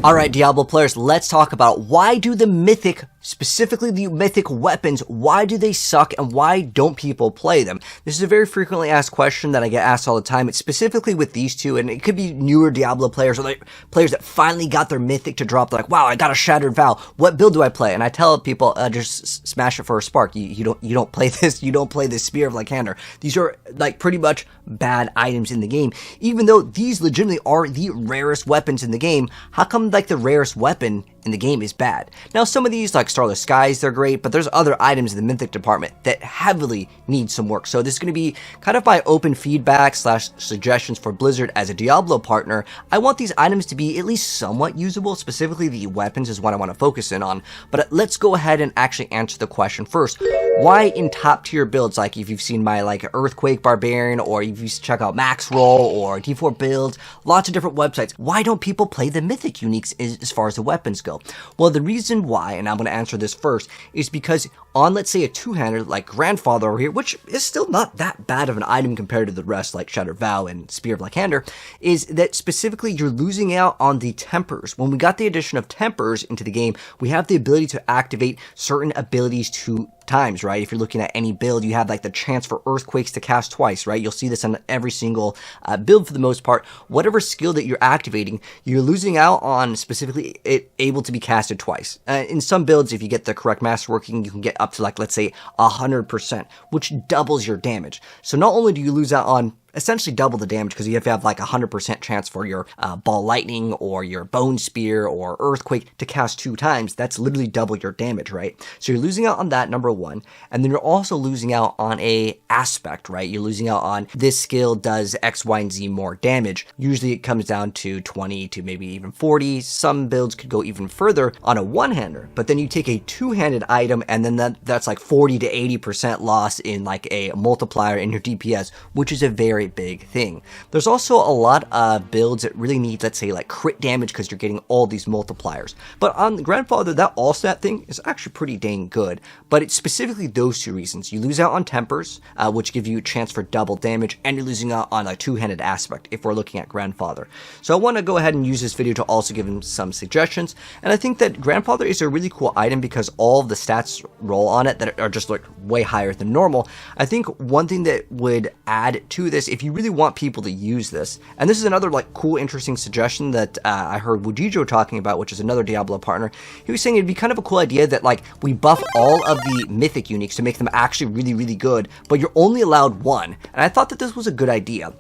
Alright, Diablo players, let's talk about why do the Mythic, specifically the Mythic weapons, why do they suck and why don't people play them? This is a very frequently asked question that I get asked all the time. It's specifically with these two, and it could be newer Diablo players or like players that finally got their Mythic to drop. They're like, wow, I got a Shattered Vow. What build do I play? And I tell people, just smash it for a spark. You don't play this. You don't play this Spear of Lycander. These are like pretty much bad items in the game. Even though these legitimately are the rarest weapons in the game, how come like the rarest weapon in the game is bad? Now, some of these, like Starless Skies, they're great, but there's other items in the Mythic department that heavily need some work. So this is going to be kind of my open feedback / suggestions for Blizzard as a Diablo partner. I want these items to be at least somewhat usable. Specifically, the weapons is what I want to focus in on. But let's go ahead and actually answer the question first. Why in top tier builds, like if you've seen my like Earthquake Barbarian, or if you check out Max Roll or D4 builds, lots of different websites, why don't people play the Mythic uniques as far as the weapons go? Well, the reason why, and I'm going to answer this first, is because on, let's say, a two-hander like Grandfather over here, which is still not that bad of an item compared to the rest like Shattered Vow and Spear of Lycander, is that specifically you're losing out on the tempers. When we got the addition of tempers into the game, we have the ability to activate certain abilities 2 times, right? If you're looking at any build, you have like the chance for Earthquakes to cast twice, right? You'll see this on every single build for the most part. Whatever skill that you're activating, you're losing out on specifically it able to be casted twice. In some builds, if you get the correct masterworking, you can get up to like, let's say 100%, which doubles your damage. So not only do you lose out on essentially double the damage because you have to have like 100% chance for your Ball Lightning or your Bone Spear or Earthquake to cast 2 times. That's literally double your damage, right? So you're losing out on that, number one. And then you're also losing out on a aspect, right? You're losing out on this skill does X, Y, and Z more damage. Usually it comes down to 20 to maybe even 40. Some builds could go even further on a one-hander. But then you take a two-handed item and then that's like 40 to 80% loss in like a multiplier in your DPS, which is a very big thing. There's also a lot of builds that really need, let's say, like crit damage because you're getting all these multipliers. But on the Grandfather, that all-stat thing is actually pretty dang good. But it's specifically those 2 reasons. You lose out on tempers, which give you a chance for double damage, and you're losing out on a two-handed aspect if we're looking at Grandfather. So I want to go ahead and use this video to also give him some suggestions. And I think that Grandfather is a really cool item because all of the stats roll on it that are just like way higher than normal. I think one thing that would add to this, if you really want people to use this, and this is another like cool, interesting suggestion that I heard Wujijo talking about, which is another Diablo partner. He was saying it'd be kind of a cool idea that like we buff all of the Mythic uniques to make them actually really, really good, but you're only allowed 1. And I thought that this was a good idea.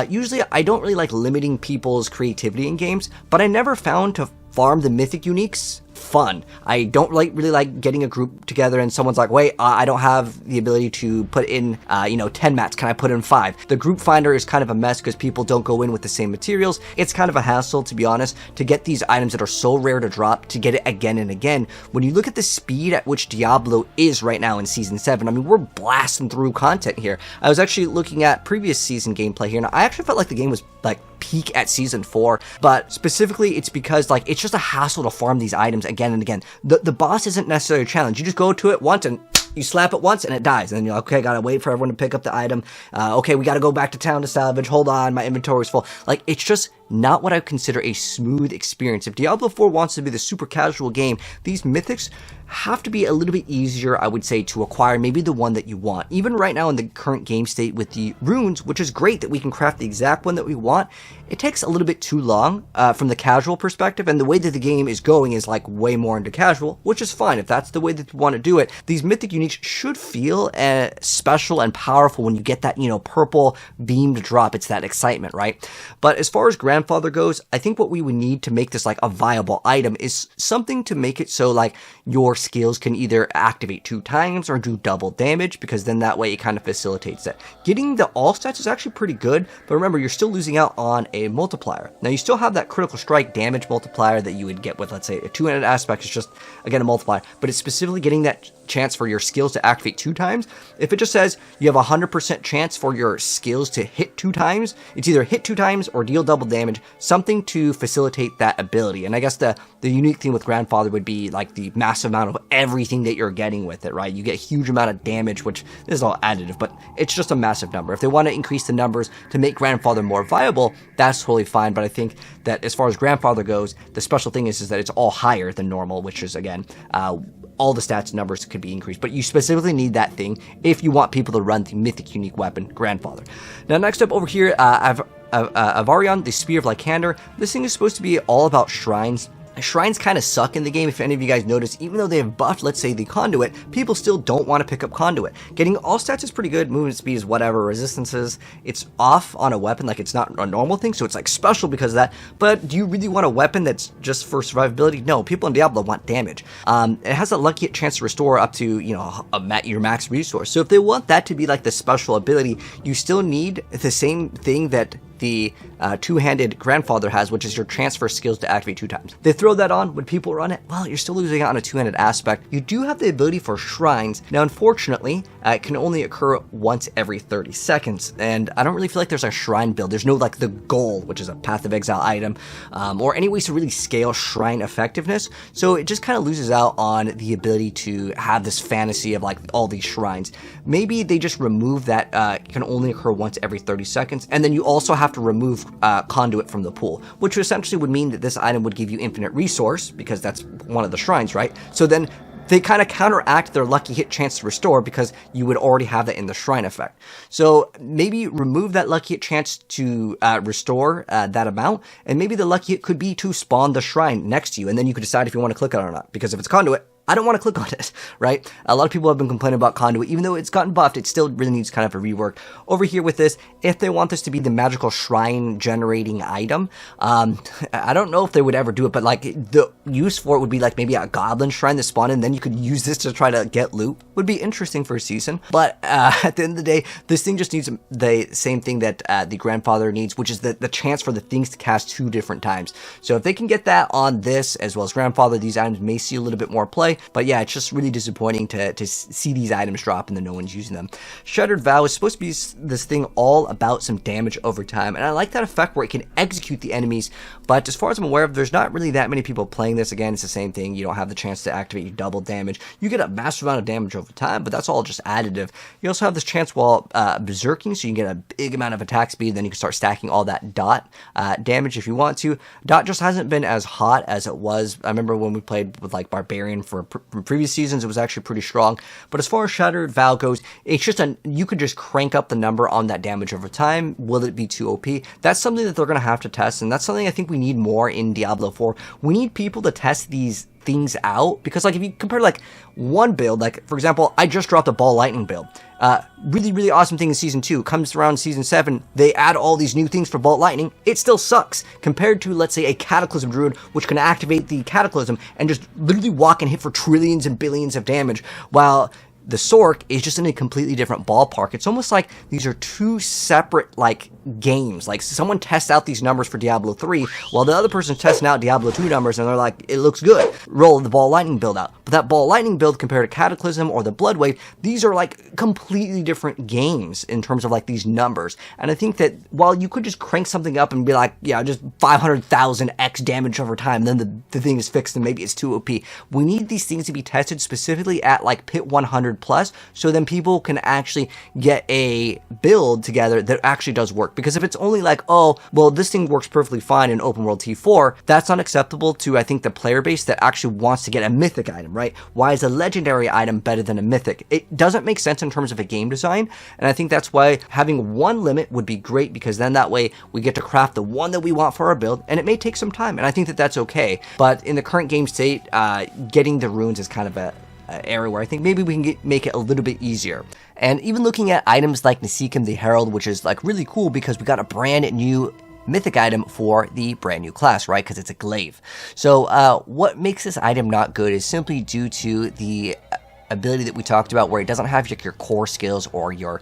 Usually I don't really like limiting people's creativity in games, but I never found to farm the Mythic uniques fun. I don't really like getting a group together and someone's like, wait, I don't have the ability to put in 10 mats, can I put in 5? The group finder is kind of a mess because people don't go in with the same materials. It's kind of a hassle, to be honest, to get these items that are so rare to drop, to get it again and again. When you look at the speed at which Diablo is right now in Season 7, I mean, we're blasting through content here. I was actually looking at previous season gameplay here, and I actually felt like the game was like peak at Season 4, but specifically it's because like it's just a hassle to farm these items again and again. The boss isn't necessarily a challenge. You just go to it once and you slap it once and it dies, and then you're like, okay, gotta wait for everyone to pick up the item. Okay, we gotta go back to town to salvage. Hold on, my inventory's full. Like, it's just not what I would consider a smooth experience. If Diablo 4 wants to be the super casual game, these Mythics have to be a little bit easier, I would say, to acquire, maybe the one that you want. Even right now in the current game state with the runes, which is great that we can craft the exact one that we want, it takes a little bit too long from the casual perspective, and the way that the game is going is like way more into casual, which is fine if that's the way that you want to do it. These Mythic uniques should feel special and powerful when you get that, purple beamed drop. It's that excitement, right? But as far as Grandfather goes, I think what we would need to make this like a viable item is something to make it so like your skills can either activate 2 times or do double damage, because then that way it kind of facilitates it. Getting the all stats is actually pretty good, but remember, you're still losing out on a multiplier. Now, you still have that critical strike damage multiplier that you would get with, let's say, a two-handed aspect is just, again, a multiplier, but it's specifically getting that chance for your skills to activate 2 times. If it just says you have a 100% chance for your skills to hit 2 times, it's either hit 2 times or deal double damage damage, something to facilitate that ability. And I guess the unique thing with Grandfather would be like the massive amount of everything that you're getting with it, right? You get a huge amount of damage, which is all additive, but it's just a massive number. If they want to increase the numbers to make Grandfather more viable, that's totally fine. But I think that as far as Grandfather goes, the special thing is that it's all higher than normal, which is, again, all the stats and numbers could be increased, but you specifically need that thing if you want people to run the Mythic unique weapon, Grandfather. Now, next up over here, Ahavarion, the Spear of Lycander. This thing is supposed to be all about shrines. Shrines kind of suck in the game, if any of you guys notice. Even though they have buffed, let's say, the Conduit, people still don't want to pick up Conduit. Getting all stats is pretty good, movement speed is whatever, resistances, it's off on a weapon, like it's not a normal thing, so it's like special because of that. But do you really want a weapon that's just for survivability? No, people in Diablo want damage. It has a lucky chance to restore up to, you know, your max resource. So if they want that to be like the special ability, you still need the same thing that the two-handed Grandfather has, which is your transfer skills to activate 2 times. They throw that on. Would people run it? Well, you're still losing out on a two-handed aspect. You do have the ability for shrines. Now, unfortunately, it can only occur once every 30 seconds, and I don't really feel like there's a shrine build. There's no, like, the goal, which is a Path of Exile item, or any ways to really scale shrine effectiveness, so it just kind of loses out on the ability to have this fantasy of, like, all these shrines. Maybe they just remove that can only occur once every 30 seconds, and then you also have to remove Conduit from the pool, which essentially would mean that this item would give you infinite resource, because that's one of the shrines, right? So then they kind of counteract their lucky hit chance to restore, because you would already have that in the shrine effect. So maybe remove that lucky hit chance to restore that amount, and maybe the lucky hit could be to spawn the shrine next to you, and then you could decide if you want to click on it or not, because if it's Conduit, I don't want to click on it, right? A lot of people have been complaining about Conduit. Even though it's gotten buffed, it still really needs kind of a rework. Over here with this, if they want this to be the magical shrine generating item, I don't know if they would ever do it, but like the use for it would be like maybe a goblin shrine that spawned in, and then you could use this to try to get loot. Would be interesting for a season. But at the end of the day, this thing just needs the same thing that the Grandfather needs, which is the chance for the things to cast 2 different times. So if they can get that on this as well as Grandfather, these items may see a little bit more play. But yeah, it's just really disappointing to see these items drop and then no one's using them. Shattered Vow is supposed to be this thing all about some damage over time, and I like that effect where it can execute the enemies, but as far as I'm aware of, there's not really that many people playing this. Again, it's the same thing. You don't have the chance to activate your double damage. You get a massive amount of damage over time, but that's all just additive. You also have this chance while berserking, so you can get a big amount of attack speed, then you can start stacking all that dot damage if you want to. Dot just hasn't been as hot as it was. I remember when we played with like Barbarian from previous seasons, it was actually pretty strong. But as far as Shattered Vow goes, it's just you could just crank up the number on that damage over time. Will it be too OP? That's something that they're going to have to test, and that's something I think we need more in Diablo 4. We need people to test these things out, because like if you compare like one build, like for example, I just dropped a Ball Lightning build. Really awesome thing in Season 2. Comes around Season 7, they add all these new things for Bolt Lightning. It still sucks compared to, let's say, a Cataclysm Druid, which can activate the Cataclysm and just literally walk and hit for trillions and billions of damage, while the Sork is just in a completely different ballpark. It's almost like these are 2 separate, like, games. Like, someone tests out these numbers for Diablo 3, while the other person's testing out Diablo 2 numbers, and they're like, it looks good. Roll the Ball Lightning build out. But that Ball Lightning build compared to Cataclysm or the Blood Wave, these are, like, completely different games in terms of, like, these numbers. And I think that while you could just crank something up and be like, yeah, just 500,000 X damage over time, then the thing is fixed and maybe it's too OP. We need these things to be tested specifically at, like, Pit 100 plus, so then people can actually get a build together that actually does work. Because if it's only like, oh, well, this thing works perfectly fine in open world T4, that's not acceptable to, I think, the player base that actually wants to get a mythic item, right? Why is a legendary item better than a mythic? It doesn't make sense in terms of a game design, and I think that's why having one limit would be great, because then that way we get to craft the one that we want for our build, and it may take some time, and I think that that's okay. But in the current game state, getting the runes is kind of a area where I think maybe we can make it a little bit easier. And even looking at items like Nasikim the Herald, which is like really cool because we got a brand new mythic item for the brand new class, right? Because it's a glaive. So what makes this item not good is simply due to the ability that we talked about where it doesn't have like your core skills or your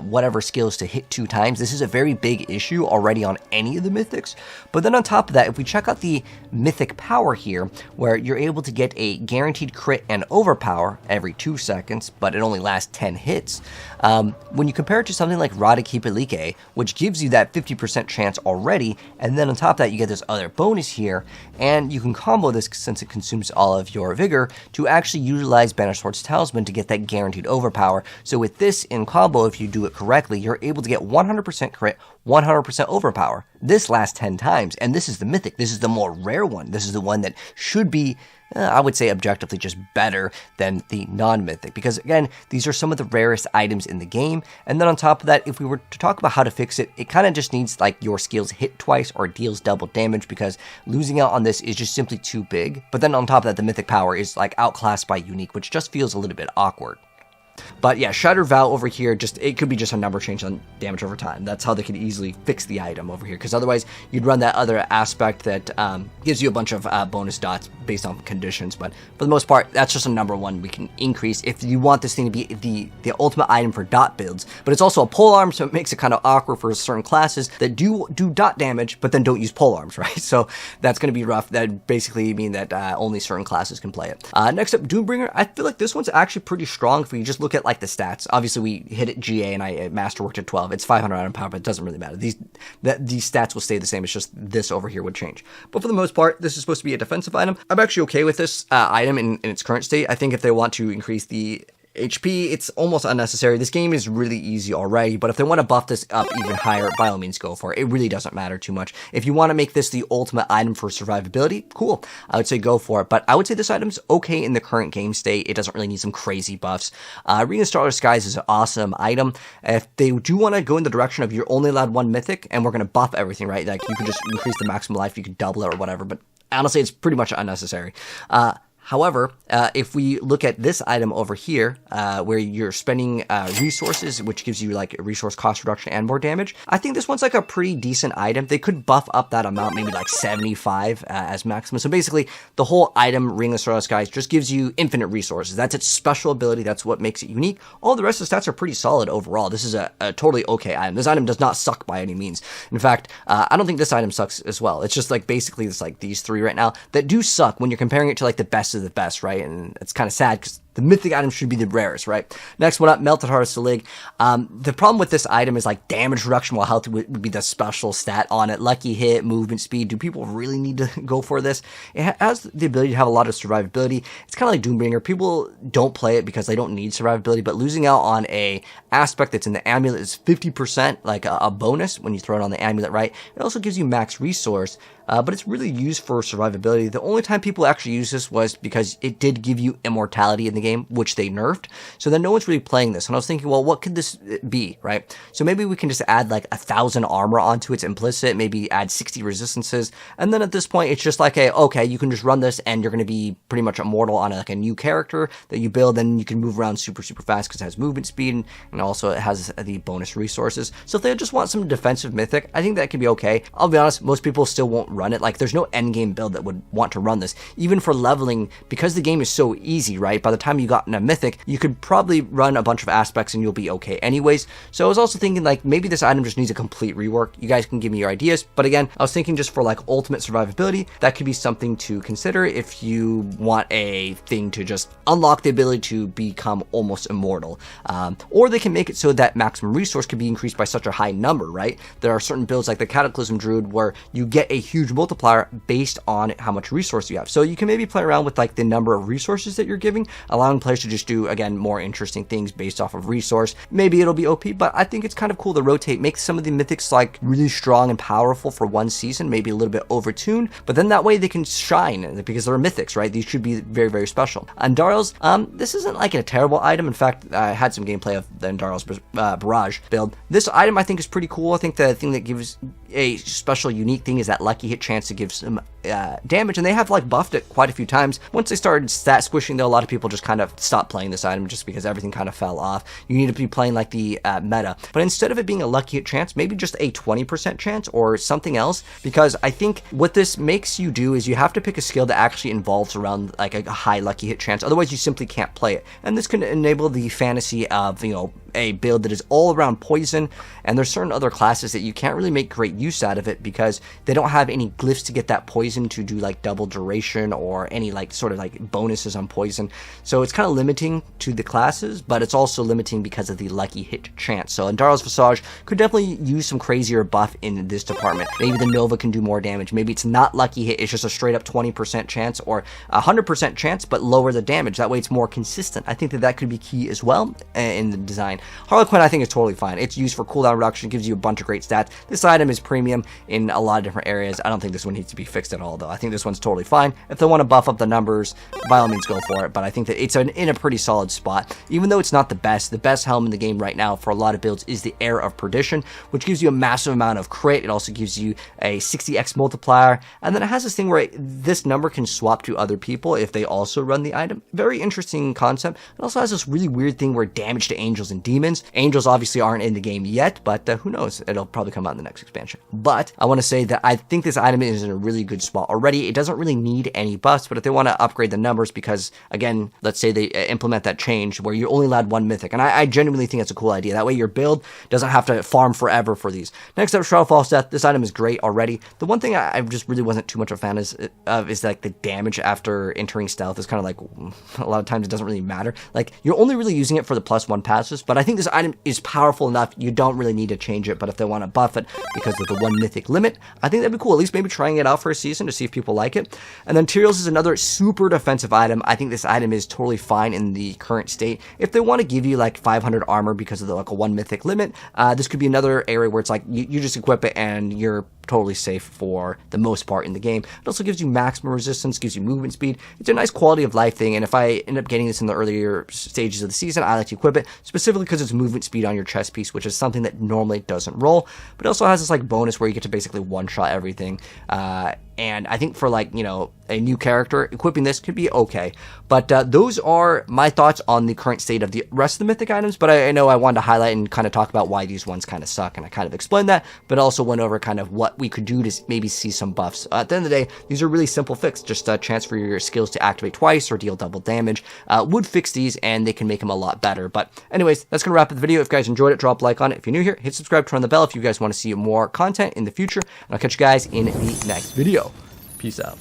whatever skills to hit 2 times. This is a very big issue already on any of the mythics. But then on top of that, if we check out the mythic power here, where you're able to get a guaranteed crit and overpower every 2 seconds, but it only lasts 10 hits. When you compare it to something like Radikipelike, which gives you that 50% chance already, and then on top of that you get this other bonus here, and you can combo this since it consumes all of your vigor to actually utilize Banished Talisman to get that guaranteed overpower. So with this in combo, if you do it correctly, you're able to get 100% crit, 100% overpower. This lasts 10 times, and this is the mythic. This is the more rare one. This is the one that should be, I would say, objectively just better than the non-mythic, because again, these are some of the rarest items in the game. And then on top of that, if we were to talk about how to fix it, it kind of just needs like your skills hit twice or deals double damage, because losing out on this is just simply too big. But then on top of that, the mythic power is like outclassed by unique, which just feels a little bit awkward. But yeah, Shattered Vow over here, it could be just a number change on damage over time. That's how they could easily fix the item over here, because otherwise you'd run that other aspect that gives you a bunch of bonus dots based on conditions. But for the most part, that's just a number one we can increase if you want this thing to be the ultimate item for dot builds. But it's also a polearm, so it makes it kind of awkward for certain classes that do dot damage, but then don't use polearms, right? So that's going to be rough. That basically mean that only certain classes can play it. Next up, Doombringer. I feel like this one's actually pretty strong if we just look at like the stats. Obviously we hit it GA and I masterworked at 12. It's 500 item power, but it doesn't really matter. These stats will stay the same. It's just this over here would change. But for the most part, this is supposed to be a defensive item. I'm actually okay with this item in its current state. I think if they want to increase the HP, it's almost unnecessary. This game is really easy already, but if they want to buff this up even higher, by all means go for it. It really doesn't matter too much. If you want to make this the ultimate item for survivability, cool. I would say go for it, but I would say this item's okay in the current game state. It doesn't really need some crazy buffs. Ring of Starless Skies is an awesome item. If they do want to go in the direction of you're only allowed 1 mythic, and we're going to buff everything, right? Like, you can just increase the maximum life, you can double it or whatever, but honestly, it's pretty much unnecessary. However, if we look at this item over here, where you're spending resources, which gives you like a resource cost reduction and more damage, I think this one's like a pretty decent item. They could buff up that amount, maybe like 75 as maximum. So basically, the whole item, Ring of Starless Skies, just gives you infinite resources. That's its special ability. That's what makes it unique. All the rest of the stats are pretty solid overall. This is a totally okay item. This item does not suck by any means. In fact, I don't think this item sucks as well. It's just like basically it's like these 3 right now that do suck when you're comparing it to like the best of the best, right? And it's kind of sad because the mythic item should be the rarest, right? Next one up, Melted Heart of Selig. The problem with this item is like damage reduction while health would be the special stat on it. Lucky hit, movement speed. Do people really need to go for this? It has the ability to have a lot of survivability. It's kind of like Doombringer. People don't play it because they don't need survivability, but losing out on a aspect that's in the amulet is 50%, like a bonus when you throw it on the amulet, right? It also gives you max resource, but it's really used for survivability. The only time people actually use this was because it did give you immortality in the game, which they nerfed. So then no one's really playing this. And I was thinking, well, what could this be, right? So maybe we can just add like 1,000 armor onto its implicit, maybe add 60 resistances. And then at this point, it's just like okay, you can just run this and you're going to be pretty much immortal on like a new character that you build. And you can move around super, super fast because it has movement speed and also it has the bonus resources. So if they just want some defensive mythic, I think that could be okay. I'll be honest, most people still won't run it. Like there's no end game build that would want to run this. Even for leveling, because the game is so easy, right? By the time you got in a mythic, you could probably run a bunch of aspects and you'll be okay anyways. So I was also thinking like maybe this item just needs a complete rework. You guys can give me your ideas. But again, I was thinking just for like ultimate survivability, that could be something to consider if you want a thing to just unlock the ability to become almost immortal. Or they can make it so that maximum resource can be increased by such a high number, right? There are certain builds like the Cataclysm Druid where you get a huge multiplier based on how much resource you have. So you can maybe play around with like the number of resources that you're giving, allowing players to just do, again, more interesting things based off of resource. Maybe it'll be OP, but I think it's kind of cool to rotate, make some of the mythics like really strong and powerful for one season, maybe a little bit overtuned, but then that way they can shine because they're mythics, right? These should be very, very special. Andarls, this isn't like a terrible item. In fact, I had some gameplay of the Andarls Barrage build. This item I think is pretty cool. I think the thing that gives a special unique thing is that lucky hit hit chance to give some damage, and they have like buffed it quite a few times. Once they started stat squishing, though, a lot of people just kind of stopped playing this item just because everything kind of fell off. You need to be playing like the meta, but instead of it being a lucky hit chance, maybe just a 20% chance or something else, because I think what this makes you do is you have to pick a skill that actually involves around like a high lucky hit chance, otherwise you simply can't play it. And this can enable the fantasy of, you know, a build that is all around poison, and there's certain other classes that you can't really make great use out of it because they don't have any glyphs to get that poison to do like double duration or any like sort of like bonuses on poison. So it's kind of limiting to the classes, but it's also limiting because of the lucky hit chance. So Andaro's Visage could definitely use some crazier buff in this department. Maybe the Nova can do more damage. Maybe it's not lucky hit, it's just a straight up 20% chance or 100% chance, but lower the damage. That way it's more consistent. I think that that could be key as well in the design. Harlequin, I think, is totally fine. It's used for cooldown reduction, gives you a bunch of great stats. This item is premium in a lot of different areas. I don't think this one needs to be fixed at all, though. I think this one's totally fine. If they want to buff up the numbers, by all means go for it, but I think that it's in a pretty solid spot. Even though it's not the best helm in the game right now for a lot of builds is the Heir of Perdition, which gives you a massive amount of crit. It also gives you a 60x multiplier, and then it has this thing where this number can swap to other people if they also run the item. Very interesting concept. It also has this really weird thing where damage to angels and demons. Angels obviously aren't in the game yet, but who knows? It'll probably come out in the next expansion. But I want to say that I think this item is in a really good spot already. It doesn't really need any buffs, but if they want to upgrade the numbers, because again, let's say they implement that change where you're only allowed one mythic, and I genuinely think it's a cool idea. That way your build doesn't have to farm forever for these. Next up, Shroud of False Death. This item is great already. The one thing I just really wasn't too much of a fan of is like the damage after entering stealth is kind of like, a lot of times it doesn't really matter. Like, you're only really using it for the +1 passes, but I think this item is powerful enough, you don't really need to change it. But if they want to buff it because of the 1 mythic limit, I think that'd be cool. At least maybe trying it out for a season to see if people like it. And then Tierlist is another super defensive item. I think this item is totally fine in the current state. If they want to give you like 500 armor because of the like a 1 mythic limit, this could be another area where it's like you just equip it and you're totally safe for the most part in the game. It also gives you maximum resistance, gives you movement speed. It's a nice quality of life thing, and if I end up getting this in the earlier stages of the season, I like to equip it, specifically because it's movement speed on your chest piece, which is something that normally doesn't roll, but it also has this like bonus where you get to basically one-shot everything. And I think for like, you know, a new character, equipping this could be okay. But those are my thoughts on the current state of the rest of the mythic items, but I know I wanted to highlight and kind of talk about why these ones kind of suck, and I kind of explained that, but also went over kind of what we could do to maybe see some buffs. At the end of the day, these are really simple fixes, just a chance for your skills to activate twice or deal double damage. Would fix these, and they can make them a lot better. But anyways, that's going to wrap up the video. If you guys enjoyed it, drop a like on it. If you're new here, hit subscribe, turn on the bell if you guys want to see more content in the future, and I'll catch you guys in the next video. Peace out.